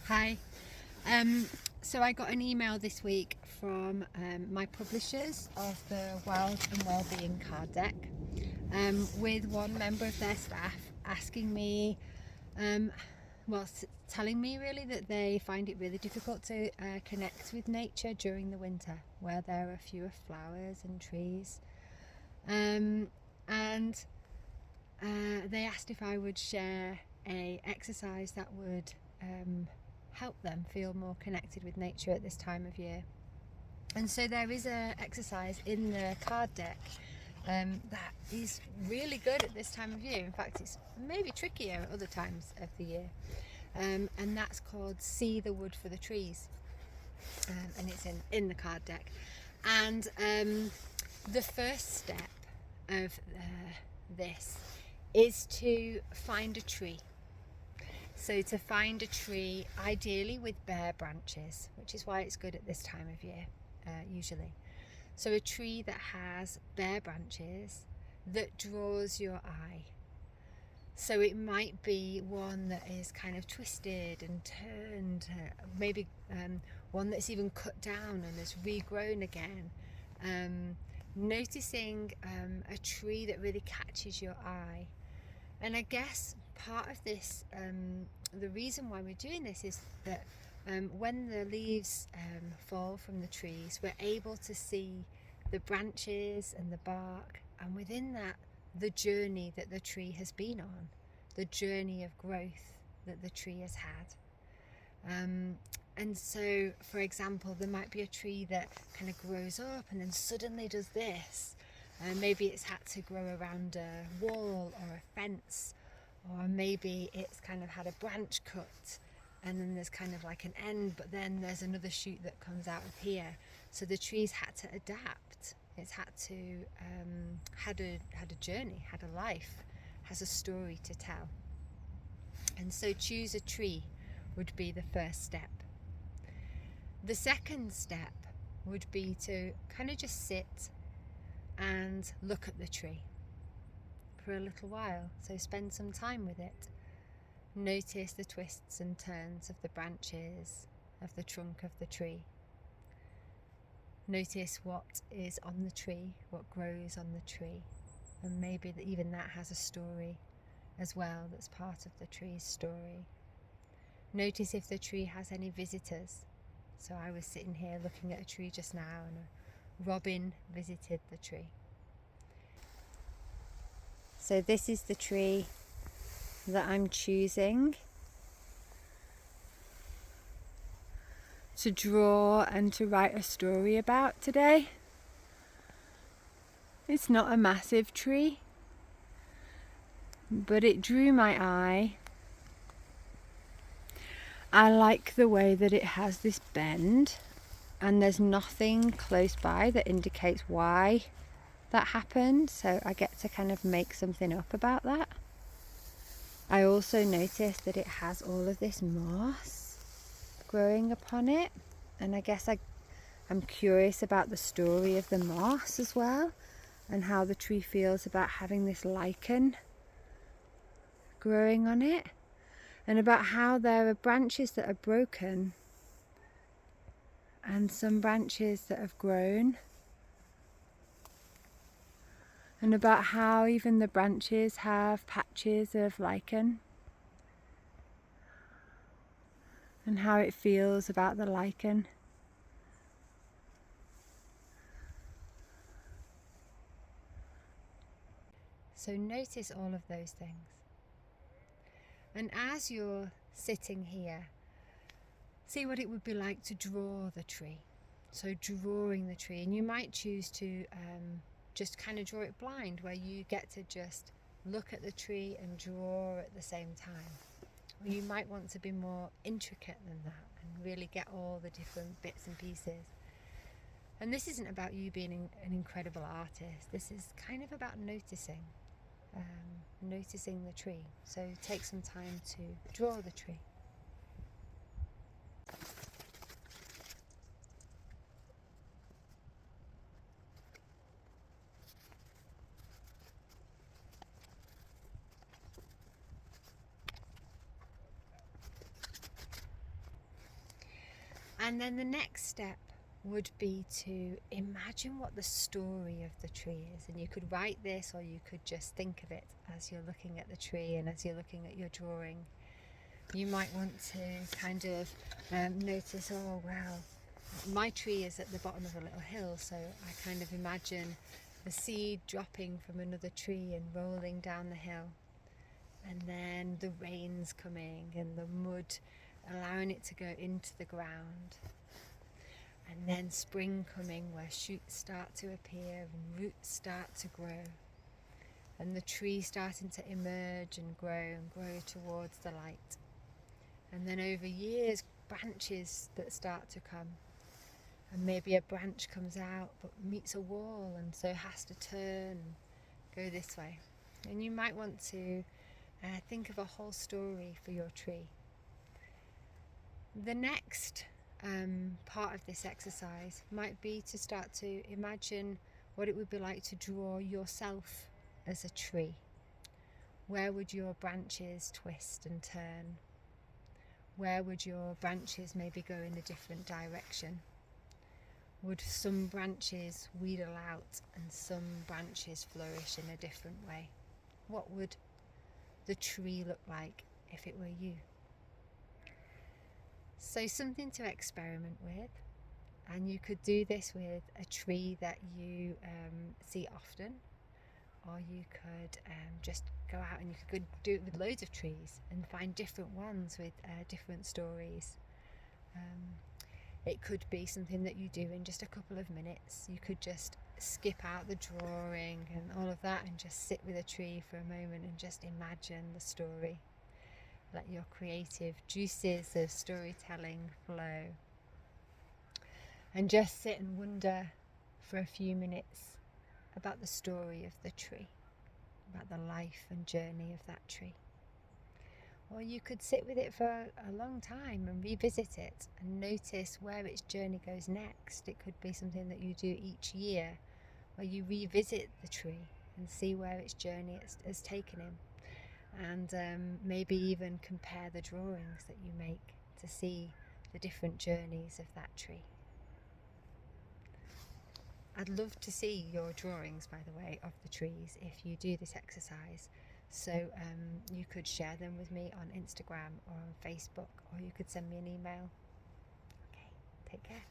Hi. So I got an email this week from my publishers of the Wild and Wellbeing Card Deck with one member of their staff asking me, telling me really that they find it really difficult to connect with nature during the winter, where there are fewer flowers and trees. And they asked if I would share a exercise that would help them feel more connected with nature at this time of year. And so there is an exercise in the card deck that is really good at this time of year. In fact, it's maybe trickier at other times of the year. And that's called See the Wood for the Trees. And it's in the card deck. And the first step of this is to find a tree. So to find a tree, ideally with bare branches, which is why it's good at this time of year, usually. So a tree that has bare branches that draws your eye. So it might be one that is kind of twisted and turned, maybe one that's even cut down and has regrown again. Noticing a tree that really catches your eye. And I guess part of this, the reason why we're doing this is that when the leaves fall from the trees, we're able to see the branches and the bark, and within that, the journey that the tree has been on, the journey of growth that the tree has had. And so, for example, there might be a tree that kind of grows up and then suddenly does this. Maybe it's had to grow around a wall or a fence, or maybe it's kind of had a branch cut and then there's kind of like an end, but then there's another shoot that comes out of here. So the tree's had to adapt. It's had to had a journey, had a life, has a story to tell. And so choose a tree would be the first step. The second step would be to kind of just sit and look at the tree for a little while. So spend some time with it. Notice the twists and turns of the branches of the trunk of the tree. Notice what is on the tree, what grows on the tree, and maybe even that has a story as well that's part of the tree's story. Notice if the tree has any visitors. So I was sitting here looking at a tree just now, and a robin visited the tree. So this is the tree that I'm choosing to draw and to write a story about today. It's not a massive tree, but it drew my eye. I like the way that it has this bend, and there's nothing close by that indicates why that happened, so I get to kind of make something up about that. I also noticed that it has all of this moss growing upon it, and I guess I'm curious about the story of the moss as well, and how the tree feels about having this lichen growing on it, and about how there are branches that are broken and some branches that have grown, and about how even the branches have patches of lichen, and how it feels about the lichen. So notice all of those things. And as you're sitting here, see what it would be like to draw the tree. So drawing the tree, and you might choose to just kind of draw it blind, where you get to just look at the tree and draw at the same time. Or you might want to be more intricate than that and really get all the different bits and pieces. And this isn't about you being an incredible artist. This is kind of about noticing the tree. So take some time to draw the tree. And then the next step would be to imagine what the story of the tree is. And you could write this, or you could just think of it as you're looking at the tree and as you're looking at your drawing. You might want to kind of notice, oh wow, my tree is at the bottom of a little hill, so I kind of imagine the seed dropping from another tree and rolling down the hill, and then the rains coming and the mud allowing it to go into the ground, and then spring coming where shoots start to appear and roots start to grow, and the tree starting to emerge and grow towards the light. And then over years, branches that start to come, and maybe a branch comes out but meets a wall and so has to turn and go this way. And you might want to think of a whole story for your tree. The next part of this exercise might be to start to imagine what it would be like to draw yourself as a tree. Where would your branches twist and turn? Where would your branches maybe go in a different direction? Would some branches wheedle out and some branches flourish in a different way? What would the tree look like if it were you? So something to experiment with, and you could do this with a tree that you see often, or you could just go out and you could do it with loads of trees and find different ones with different stories. It could be something that you do in just a couple of minutes. You could just skip out the drawing and all of that and just sit with a tree for a moment and just imagine the story. Let your creative juices of storytelling flow. And just sit and wonder for a few minutes about the story of the tree, about the life and journey of that tree. Or you could sit with it for a long time and revisit it and notice where its journey goes next. It could be something that you do each year, where you revisit the tree and see where its journey has taken him. And maybe even compare the drawings that you make to see the different journeys of that tree. I'd love to see your drawings, by the way, of the trees if you do this exercise. So you could share them with me on Instagram or on Facebook, or you could send me an email. Okay, take care.